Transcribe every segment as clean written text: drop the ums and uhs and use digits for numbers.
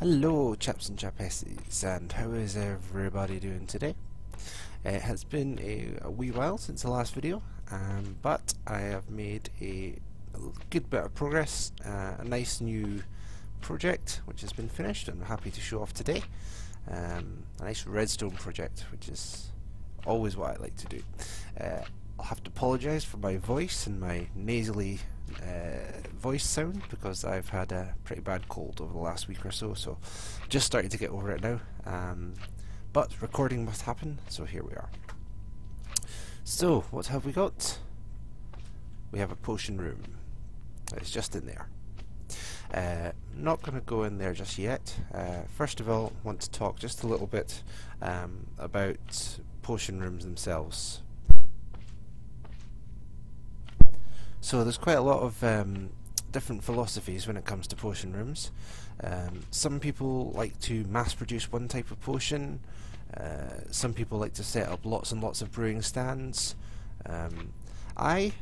Hello chaps and chapesses, and how is everybody doing today? It has been a wee while since the last video, but I have made a good bit of progress, a nice new project which has been finished and I'm happy to show off today. A nice redstone project, which is always what I like to do. I'll have to apologise for my voice and my nasally voice sound because I've had a pretty bad cold over the last week or so, just starting to get over it now. But recording must happen, so here we are. So what have we got? We have a potion room. It's just in there. Not going to go in there just yet. First of all, want to talk just a little bit about potion rooms themselves. So there's quite a lot of different philosophies when it comes to potion rooms. Some people like to mass produce one type of potion. Some people like to set up lots and lots of brewing stands. I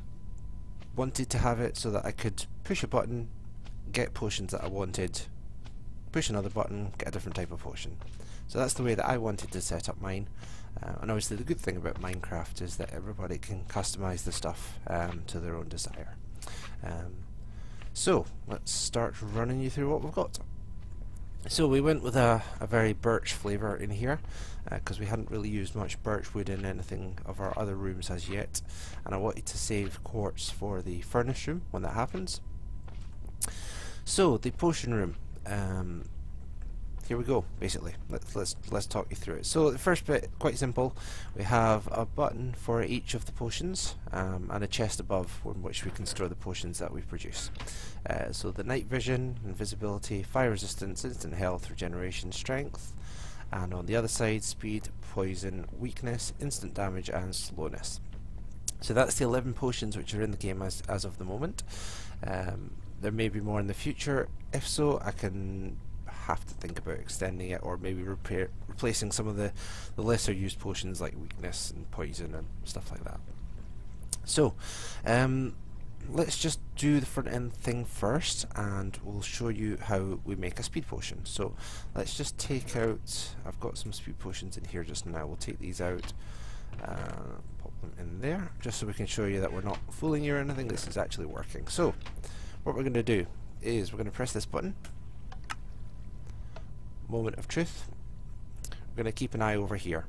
wanted to have it so that I could push a button, get potions that I wanted, push another button, get a different type of potion. So that's the way that I wanted to set up mine. And obviously the good thing about Minecraft is that everybody can customize the stuff to their own desire. So let's start running you through what we've got. So we went with a very birch flavour in here because we hadn't really used much birch wood in anything of our other rooms as yet, and I wanted to save quartz for the furnace room when that happens. So the potion room, here we go. Basically, let's talk you through it. So the first bit, quite simple. We have a button for each of the potions and a chest above in which we can store the potions that we produce. So the night vision, invisibility, fire resistance, instant health, regeneration, strength, and on the other side, speed, poison, weakness, instant damage, and slowness. So that's the 11 potions which are in the game as of the moment. There may be more in the future. If so, I can have to think about extending it, or maybe replacing some of the lesser used potions like weakness and poison and stuff like that. So let's just do the front end thing first, and we'll show you how we make a speed potion. So let's just take out, I've got some speed potions in here just now. We'll take these out, pop them in there, just so we can show you that we're not fooling you or anything. This is actually working. So what we're going to do is we're going to press this button. Moment of truth. We're going to keep an eye over here.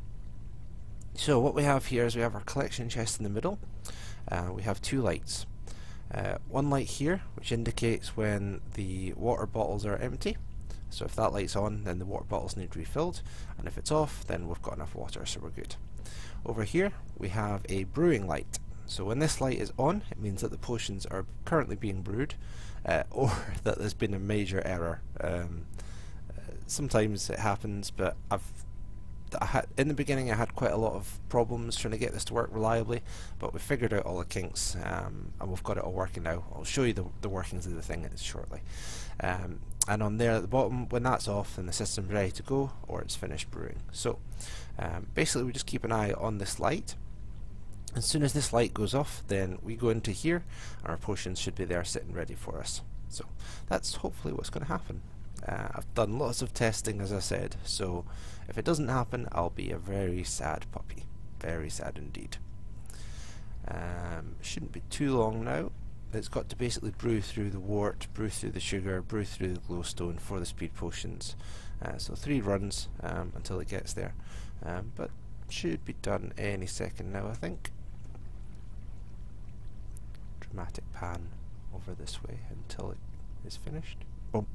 So what we have here is we have our collection chest in the middle. We have two lights. One light here which indicates when the water bottles are empty. So if that light's on, then the water bottles need refilled, and if it's off, then we've got enough water, so we're good. Over here we have a brewing light. So when this light is on, it means that the potions are currently being brewed, or that there's been a major error. Sometimes it happens, but in the beginning I had quite a lot of problems trying to get this to work reliably, but we figured out all the kinks, and we've got it all working now. I'll show you the workings of the thing shortly. And on there at the bottom, when that's off, then the system's ready to go, or it's finished brewing. So basically we just keep an eye on this light. As soon as this light goes off, then we go into here, and our potions should be there sitting ready for us. So that's hopefully what's going to happen. I've done lots of testing, as I said, so if it doesn't happen, I'll be a very sad puppy. Very sad indeed. Shouldn't be too long now. It's got to basically brew through the wort, brew through the sugar, brew through the glowstone for the speed potions. So 3 runs until it gets there, but should be done any second now, I think. Dramatic pan over this way until it is finished. Boom.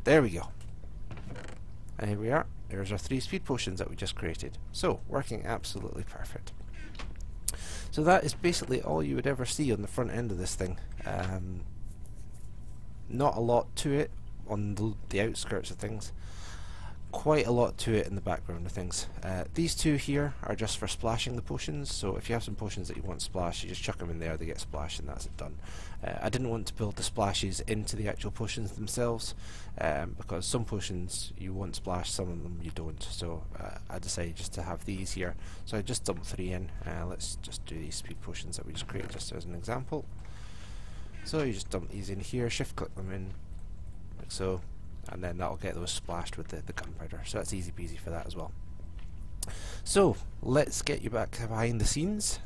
There we go. And here we are. There's our 3 speed potions that we just created. So, working absolutely perfect. So that is basically all you would ever see on the front end of this thing. Not a lot to it on the outskirts of things. Quite a lot to it in the background of things. These two here are just for splashing the potions, so if you have some potions that you want splashed, you just chuck them in there, they get splashed, and that's it done. I didn't want to build the splashes into the actual potions themselves, because some potions you want splashed, some of them you don't, so I decided just to have these here. So I just dumped 3 in. Let's just do these speed potions that we just created just as an example. So you just dump these in here, shift click them in, like so, and then that'll get those splashed with the gunpowder. So that's easy peasy for that as well. So let's get you back behind the scenes.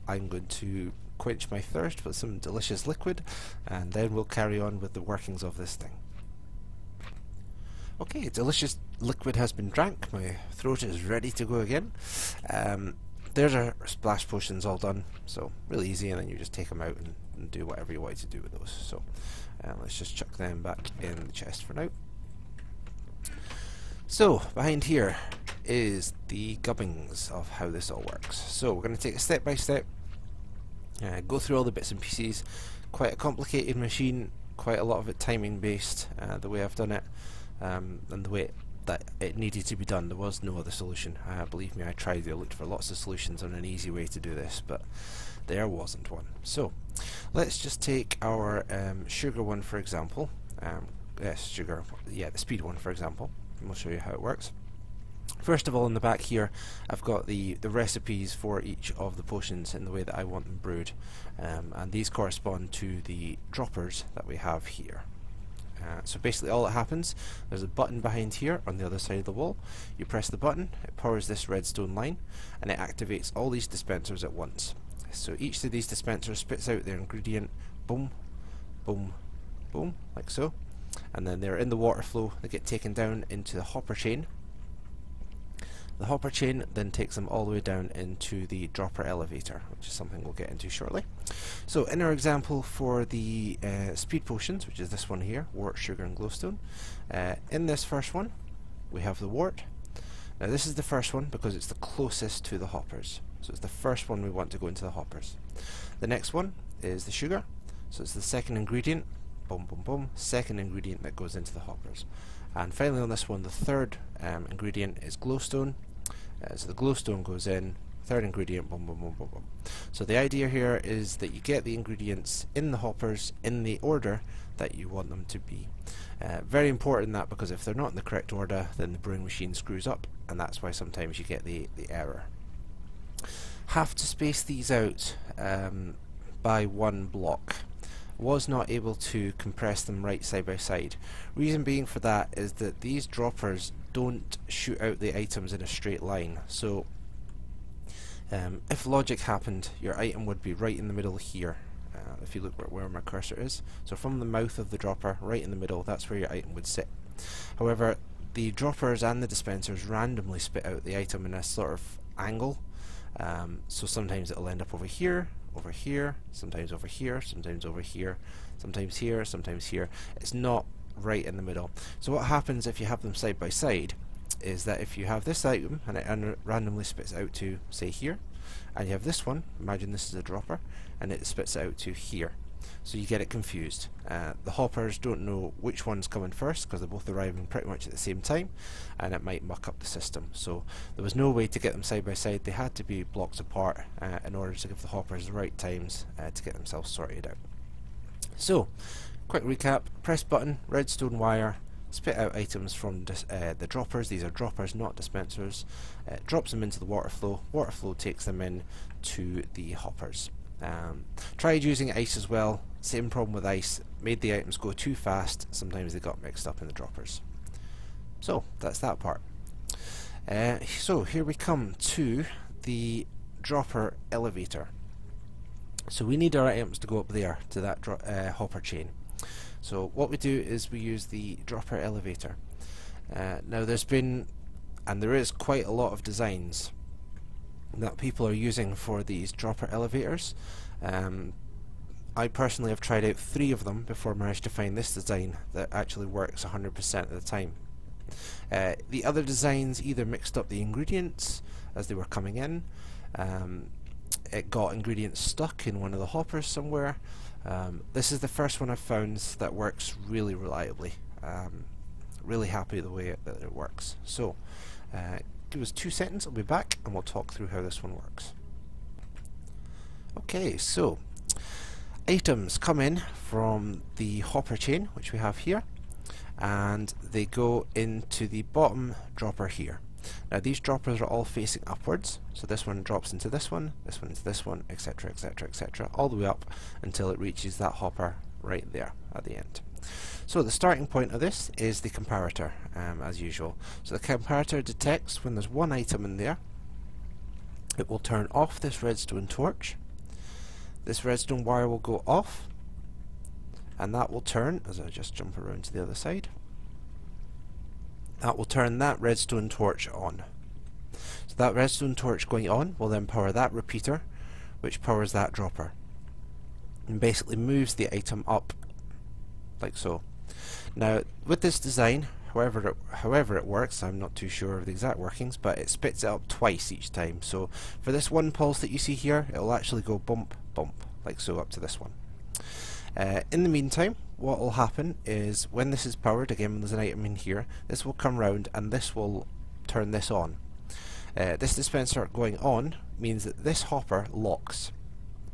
I'm going to quench my thirst with some delicious liquid, and then we'll carry on with the workings of this thing. Okay, delicious liquid has been drank, my throat is ready to go again. There's our splash potions all done, so really easy, and then you just take them out and do whatever you want to do with those. So let's just chuck them back in the chest for now. So behind here is the gubbings of how this all works. So we're going to take it step by step, go through all the bits and pieces. Quite a complicated machine, quite a lot of it timing based, the way I've done it, and the way that it needed to be done. There was no other solution. Believe me, I tried. I looked for lots of solutions on an easy way to do this, but there wasn't one. So let's just take our sugar one for example. Yes, sugar. Yeah, the speed one for example. And we'll show you how it works. First of all, in the back here, I've got the recipes for each of the potions in the way that I want them brewed, and these correspond to the droppers that we have here. So basically all that happens, there's a button behind here on the other side of the wall. You press the button, it powers this redstone line, and it activates all these dispensers at once. So each of these dispensers spits out their ingredient, boom, boom, boom, like so, and then they're in the water flow. They get taken down into the hopper chain. The hopper chain then takes them all the way down into the dropper elevator, which is something we'll get into shortly. So in our example for the speed potions, which is this one here, wort, sugar and glowstone, in this first one we have the wort. Now this is the first one because it's the closest to the hoppers, so it's the first one we want to go into the hoppers. The next one is the sugar, so it's the second ingredient, boom boom boom, second ingredient that goes into the hoppers. And finally on this one, the third ingredient is glowstone. So the glowstone goes in, third ingredient, boom, boom, boom, boom, boom. So the idea here is that you get the ingredients in the hoppers in the order that you want them to be. Very important that, because if they're not in the correct order, then the brewing machine screws up, and that's why sometimes you get the error. Have to space these out by one block. Was not able to compress them right side by side. Reason being for that is that these droppers don't shoot out the items in a straight line. So if logic happened, your item would be right in the middle here. If you look where my cursor is, so from the mouth of the dropper, right in the middle, that's where your item would sit. However, the droppers and the dispensers randomly spit out the item in a sort of angle. So sometimes it'll end up over here, sometimes over here, sometimes over here, sometimes here, sometimes here. It's not right in the middle. So what happens if you have them side by side is that if you have this item and it randomly spits out to, say, here, and you have this one, imagine this is a dropper, and it spits out to here. So you get it confused. The hoppers don't know which one's coming first because they're both arriving pretty much at the same time, and it might muck up the system. So there was no way to get them side by side. They had to be blocks apart in order to give the hoppers the right times to get themselves sorted out. So, quick recap, press button, redstone wire, spit out items from the droppers. These are droppers, not dispensers. Drops them into the water flow takes them in to the hoppers. Tried using ice as well, same problem with ice, made the items go too fast, sometimes they got mixed up in the droppers. So that's that part. So here we come to the dropper elevator. So we need our items to go up there to that hopper chain. So what we do is we use the dropper elevator. Now there's been, and there is quite a lot of designs that people are using for these dropper elevators. I personally have tried out 3 of them before I managed to find this design that actually works 100% of the time. The other designs either mixed up the ingredients as they were coming in, it got ingredients stuck in one of the hoppers somewhere. This is the first one I've found that works really reliably. Really happy the way that it works. So give us 2 seconds, I'll be back and we'll talk through how this one works. Okay, so items come in from the hopper chain, which we have here, and they go into the bottom dropper here. Now these droppers are all facing upwards, so this one drops into this one into this one, etc, etc, etc, all the way up until it reaches that hopper right there at the end. So the starting point of this is the comparator, as usual. So the comparator detects when there's one item in there. It will turn off this redstone torch. This redstone wire will go off, and that will turn, as I just jump around to the other side, that will turn that redstone torch on. So that redstone torch going on will then power that repeater, which powers that dropper, and basically moves the item up like so. Now with this design, however it works, I'm not too sure of the exact workings, but it spits it up twice each time. So for this one pulse that you see here, it will actually go bump, bump, like so up to this one. In the meantime, what will happen is when this is powered, again when there's an item in here, this will come round and this will turn this on. This dispenser going on means that this hopper locks,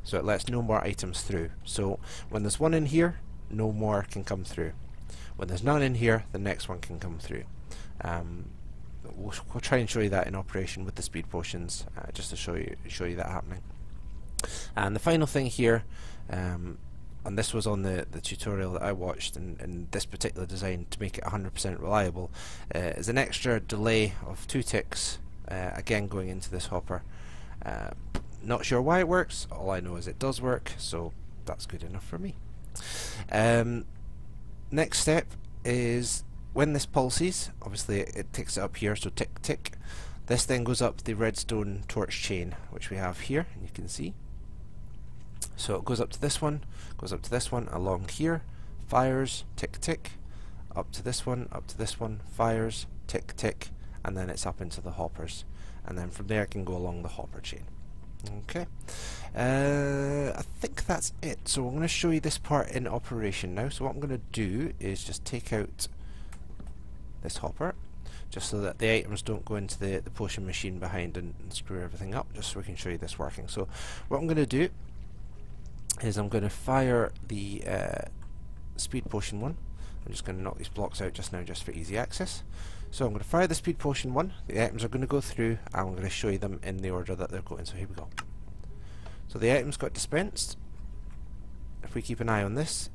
so it lets no more items through. So when there's one in here, no more can come through. When there's none in here, the next one can come through. We'll try and show you that in operation with the speed potions, just to show you that happening. And the final thing here, and this was on the tutorial that I watched in this particular design to make it 100% reliable, is an extra delay of 2 ticks, again going into this hopper. Not sure why it works, all I know is it does work, so that's good enough for me. Next step is when this pulses, obviously it ticks it up here, so tick tick. This then goes up the redstone torch chain, which we have here, and you can see. So it goes up to this one, along here, fires, tick tick, up to this one, fires, tick tick, and then it's up into the hoppers. And then from there it can go along the hopper chain. Okay, I think that's it. So I'm going to show you this part in operation now. So what I'm going to do is just take out this hopper, just so that the items don't go into the potion machine behind and screw everything up, just so we can show you this working. So what I'm going to do is I'm going to fire the speed potion one. I'm just going to knock these blocks out just now, just for easy access. So I'm going to fire the speed potion one, the items are going to go through, and I'm going to show you them in the order that they're going. So here we go. So the items got dispensed. If we keep an eye on this,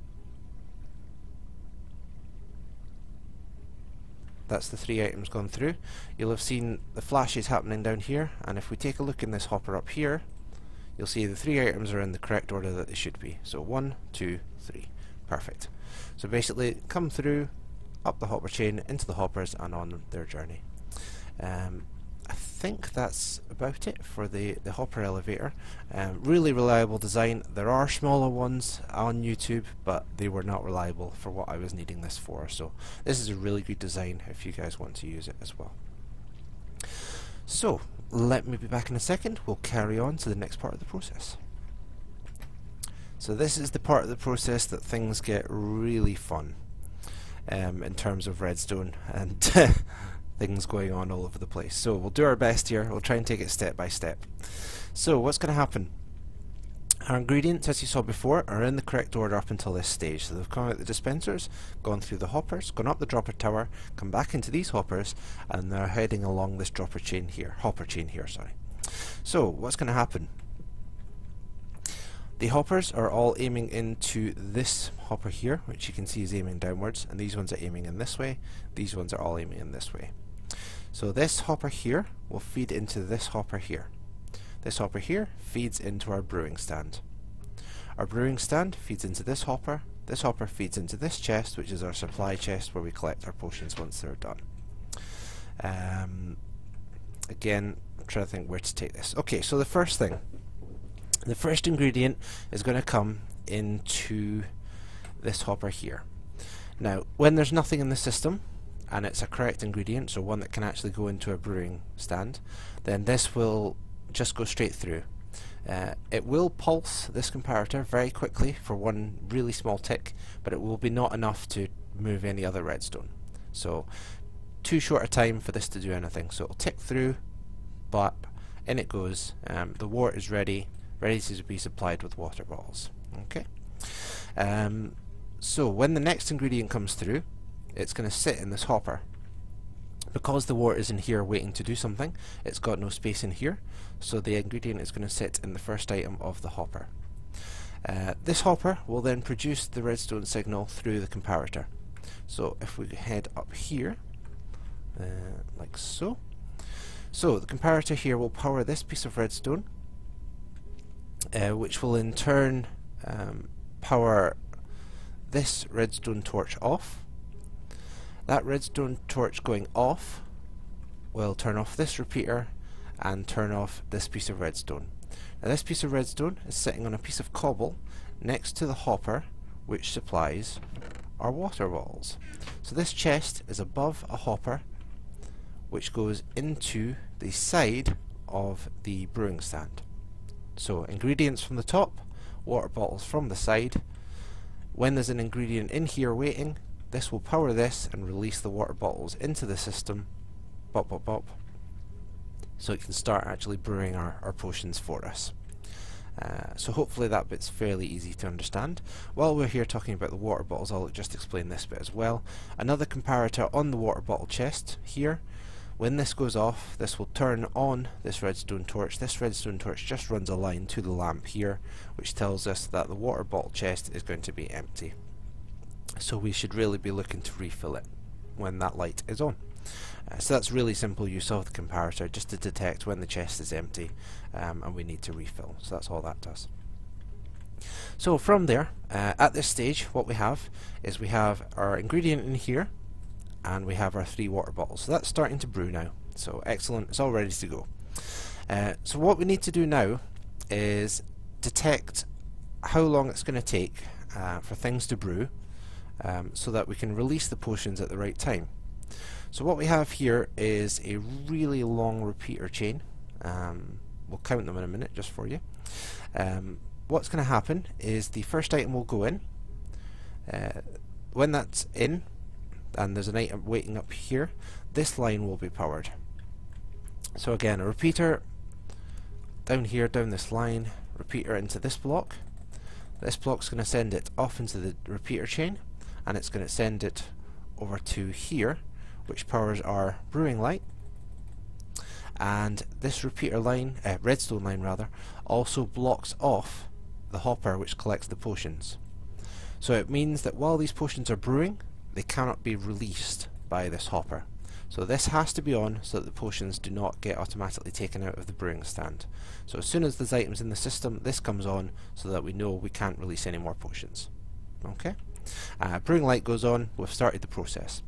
that's the 3 items gone through. You'll have seen the flashes happening down here, and if we take a look in this hopper up here, you'll see the 3 items are in the correct order that they should be. So 1, 2, 3. Perfect. So basically come through, up the hopper chain, into the hoppers, and on their journey. I think that's about it for the hopper elevator. Really reliable design. There are smaller ones on YouTube, but they were not reliable for what I was needing this for. So this is a really good design if you guys want to use it as well. So let me be back in a second. We'll carry on to the next part of the process. So this is the part of the process that things get really fun, in terms of redstone and things going on all over the place. So we'll do our best here. We'll try and take it step by step. So what's going to happen? Our ingredients, as you saw before, are in the correct order up until this stage. So they've come out the dispensers, gone through the hoppers, gone up the dropper tower, come back into these hoppers, and they're heading along this hopper chain here. So what's going to happen? The hoppers are all aiming into this hopper here, which you can see is aiming downwards, and these ones are aiming in this way. These ones are all aiming in this way. So this hopper here will feed into this hopper here. This hopper here feeds into our brewing stand. Our brewing stand feeds into this hopper feeds into this chest, which is our supply chest where we collect our potions once they're done. Again, I'm trying to think where to take this. Okay, so the first ingredient is going to come into this hopper here. Now, when there's nothing in the system, and it's a correct ingredient, so one that can actually go into a brewing stand, then this will just go straight through. It will pulse this comparator very quickly for one really small tick, but it will be not enough to move any other redstone. So, too short a time for this to do anything. So it'll tick through, but in it goes. The wort is ready to be supplied with water bottles. Okay. So when the next ingredient comes through, it's going to sit in this hopper. Because the water is in here waiting to do something, it's got no space in here, so the ingredient is going to sit in the first item of the hopper. This hopper will then produce the redstone signal through the comparator. So if we head up here, like so. So the comparator here will power this piece of redstone, which will in turn power this redstone torch off. That redstone torch going off will turn off this repeater and turn off this piece of redstone. Now this piece of redstone is sitting on a piece of cobble next to the hopper which supplies our water bottles. So this chest is above a hopper which goes into the side of the brewing stand. So ingredients from the top, water bottles from the side. When there's an ingredient in here waiting, this will power this and release the water bottles into the system, bop bop bop, so it can start actually brewing our potions for us. So hopefully that bit's fairly easy to understand. While we're here talking about the water bottles, I'll just explain this bit as well. Another comparator on the water bottle chest here. When this goes off, this will turn on this redstone torch. This redstone torch just runs a line to the lamp here, which tells us that the water bottle chest is going to be empty. So we should really be looking to refill it when that light is on. So that's really simple use of the comparator, just to detect when the chest is empty and we need to refill. So that's all that does. So from there, at this stage, what we have is we have our ingredient in here, and we have our 3 water bottles. So that's starting to brew now. So excellent, it's all ready to go. So what we need to do now is detect how long it's going to take for things to brew, so that we can release the potions at the right time. So what we have here is a really long repeater chain. We'll count them in a minute just for you. What's going to happen is the first item will go in. When that's in, and there's an item waiting up here, this line will be powered. So again, a repeater down here, down this line, repeater into this block. This block's going to send it off into the repeater chain, and it's going to send it over to here, which powers our brewing light. And this repeater line, redstone line rather, also blocks off the hopper which collects the potions. So it means that while these potions are brewing, they cannot be released by this hopper. So this has to be on so that the potions do not get automatically taken out of the brewing stand. So as soon as there's items in the system, this comes on so that we know we can't release any more potions. Okay? Brewing light goes on, we've started the process.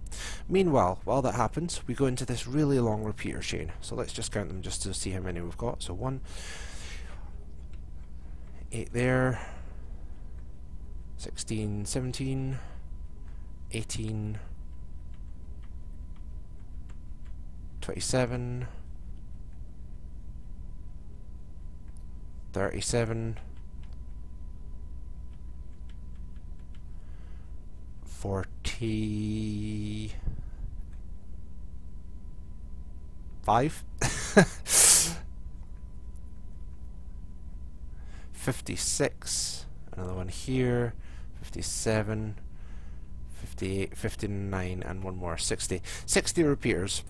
Meanwhile, while that happens, we go into this really long repeater chain. So let's just count them just to see how many we've got. So 1, 8 there, 16, 17, 18, 27, 37, 45, 56, another one here, 57, 58, 59, and one more, 60. 60 repeaters.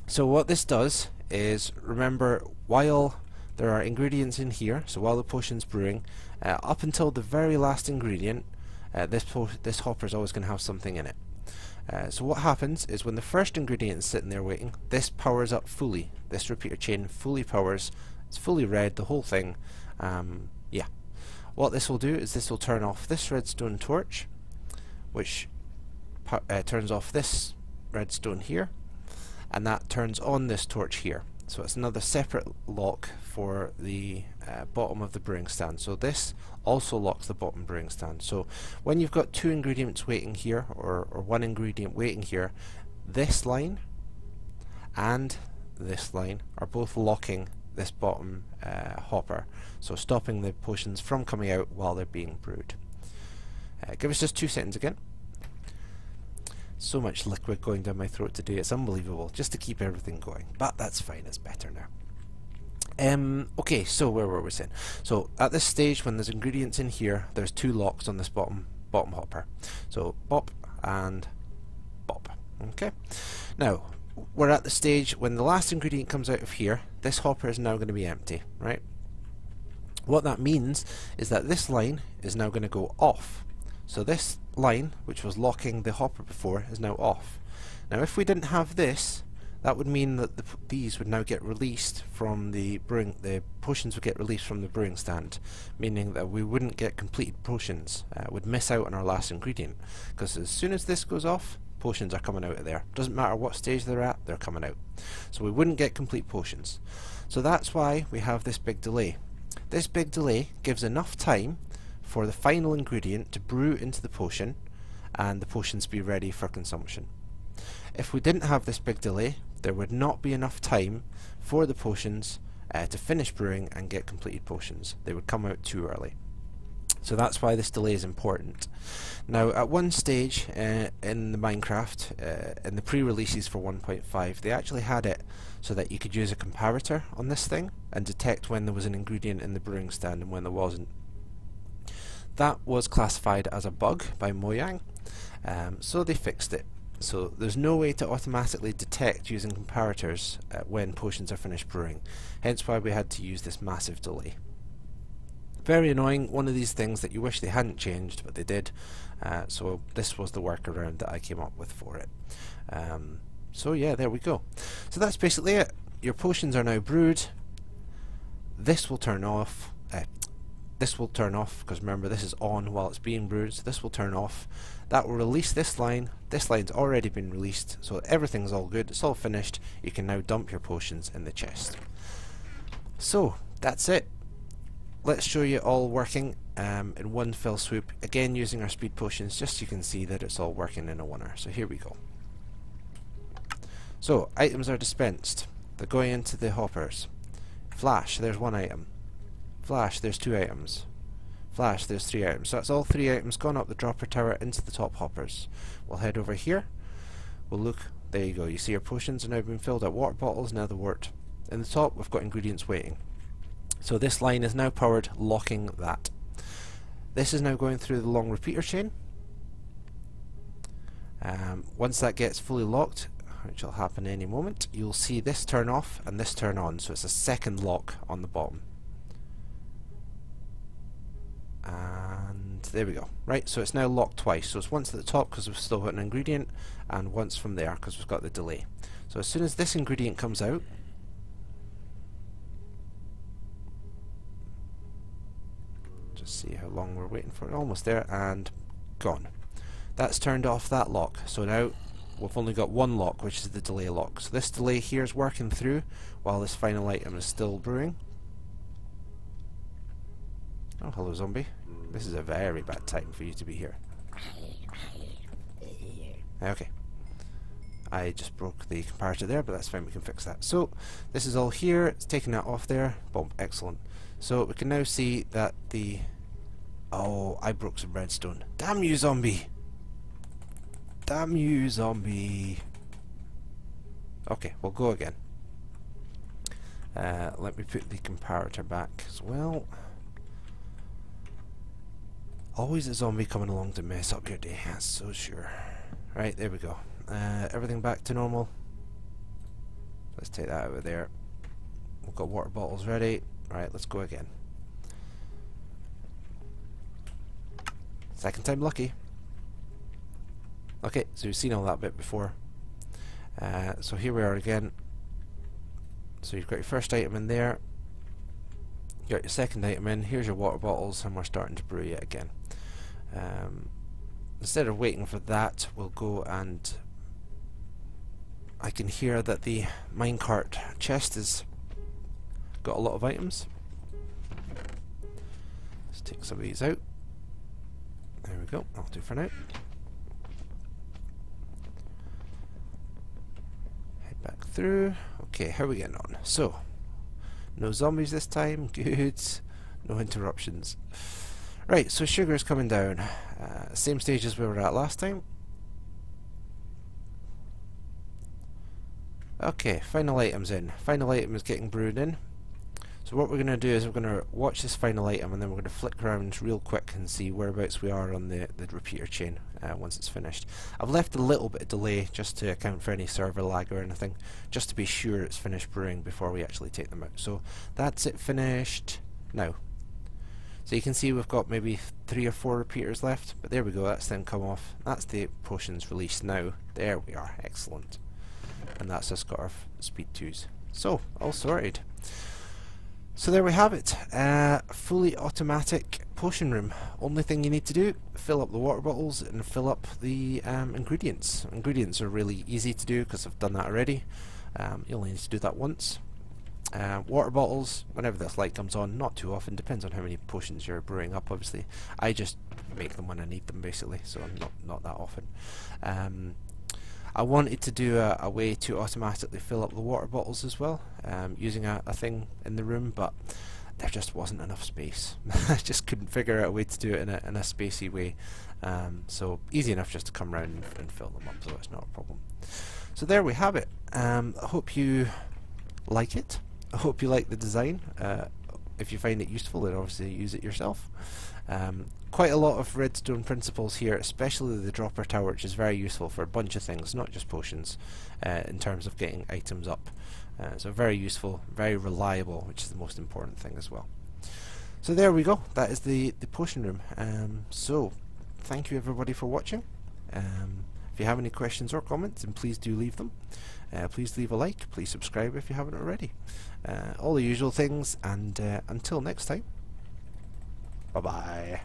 So what this does is, remember, while there are ingredients in here, so while the potion's brewing, up until the very last ingredient, this hopper is always going to have something in it. So what happens is when the first ingredient is sitting there waiting, this powers up fully. This repeater chain fully powers, it's fully red, the whole thing. Yeah. What this will do is this will turn off this redstone torch, which turns off this redstone here, and that turns on this torch here. So it's another separate lock for the bottom of the brewing stand. So this also locks the bottom brewing stand. So when you've got 2 ingredients waiting here, or 1 ingredient waiting here, this line and this line are both locking this bottom hopper, so stopping the potions from coming out while they're being brewed. Give us just 2 seconds again. So much liquid going down my throat today, it's unbelievable, just to keep everything going. But that's fine, it's better now. Okay, so where were we saying? So at this stage, when there's ingredients in here, there's 2 locks on this bottom hopper. So bop and bop. Okay. Now, we're at the stage when the last ingredient comes out of here, this hopper is now going to be empty, right? What that means is that this line is now going to go off. So this line, which was locking the hopper before, is now off. Now if we didn't have this, that would mean that these would now get released from the potions would get released from the brewing stand, meaning that we wouldn't get completed potions, would miss out on our last ingredient, because as soon as this goes off, potions are coming out of there. Doesn't matter what stage they're at, they're coming out. So we wouldn't get complete potions. So that's why we have this big delay. This big delay gives enough time for the final ingredient to brew into the potion and the potions be ready for consumption. If we didn't have this big delay, there would not be enough time for the potions to finish brewing and get completed potions. They would come out too early. So that's why this delay is important. Now at one stage in the Minecraft, in the pre-releases for 1.5, they actually had it so that you could use a comparator on this thing and detect when there was an ingredient in the brewing stand and when there wasn't. That was classified as a bug by Mojang, so they fixed it. So there's no way to automatically detect using comparators when potions are finished brewing, hence why we had to use this massive delay. Very annoying, one of these things that you wish they hadn't changed, but they did, so this was the workaround that I came up with for it. So yeah, there we go. So that's basically it. Your potions are now brewed. This will turn off. This will turn off, because remember this is on while it's being brewed, so this will turn off. That will release this line. This line's already been released, so everything's all good, it's all finished. You can now dump your potions in the chest. So that's it. Let's show you all working in one fell swoop, again using our speed potions, just so you can see that it's all working in a oneer. So here we go. So items are dispensed, they're going into the hoppers. Flash, there's one item. Flash, there's 2 items. Flash, there's 3 items. So that's all 3 items gone up the dropper tower into the top hoppers. We'll head over here. We'll look. There you go. You see our potions are now being filled at water bottles. Now the wort. In the top, we've got ingredients waiting. So this line is now powered, locking that. This is now going through the long repeater chain. Once that gets fully locked, which will happen any moment, you'll see this turn off and this turn on. So it's a second lock on the bottom. And there we go. Right, so it's now locked twice. So it's once at the top because we've still got an ingredient, and once from there because we've got the delay. So as soon as this ingredient comes out, just see how long we're waiting for it. Almost there, and gone. That's turned off that lock. So now we've only got one lock, which is the delay lock. So this delay here is working through while this final item is still brewing. Oh, hello zombie. This is a very bad time for you to be here. Okay. I just broke the comparator there, but that's fine, we can fix that. So, this is all here, it's taking that off there. Boom, excellent. So, we can now see that the... Oh, I broke some redstone. Damn you, zombie! Damn you, zombie! Okay, we'll go again. Let me put the comparator back as well. Always a zombie coming along to mess up your day, that's so sure. Right, there we go. Everything back to normal. Let's take that out of there. We've got water bottles ready. Right, let's go again. Second time lucky. Okay, so you've seen all that bit before. So here we are again. So you've got your first item in there. You got your second item in. Here's your water bottles, and we're starting to brew yet again. Instead of waiting for that, we'll go and I can hear that the minecart chest has got a lot of items. Let's take some of these out. There we go, that'll do for now. Head back through. Okay, how are we getting on? So, no zombies this time, good. No interruptions. Right, so sugar's coming down. Same stage as we were at last time. Okay, final item's in. Final item is getting brewed in. So So what we're going to do is we're going to watch this final item, and then we're going to flick around real quick and see whereabouts we are on the repeater chain once it's finished. I've left a little bit of delay just to account for any server lag or anything, just to be sure it's finished brewing before we actually take them out. So that's it finished now. So you can see we've got maybe 3 or 4 repeaters left, but there we go, that's them come off. That's the potions released now. There we are, excellent. And that's us got our speed 2s. So, all sorted. So there we have it, fully automatic potion room. Only thing you need to do, fill up the water bottles and fill up the ingredients. Ingredients are really easy to do because I've done that already. You only need to do that once. Water bottles, whenever this light comes on, not too often, depends on how many potions you're brewing up obviously. I just make them when I need them basically, so not that often. I wanted to do a way to automatically fill up the water bottles as well, using a thing in the room, but there just wasn't enough space. I just couldn't figure out a way to do it in a spacey way. So easy enough just to come around and fill them up, so it's not a problem. So there we have it. I hope you like it. I hope you like the design. If you find it useful, then obviously use it yourself. Quite a lot of redstone principles here, especially the dropper tower, which is very useful for a bunch of things, not just potions, in terms of getting items up. So very useful, very reliable, which is the most important thing as well. So there we go, that is the potion room. So thank you everybody for watching. If you have any questions or comments, then please do leave them. Please leave a like, please subscribe if you haven't already. All the usual things, and until next time, bye bye.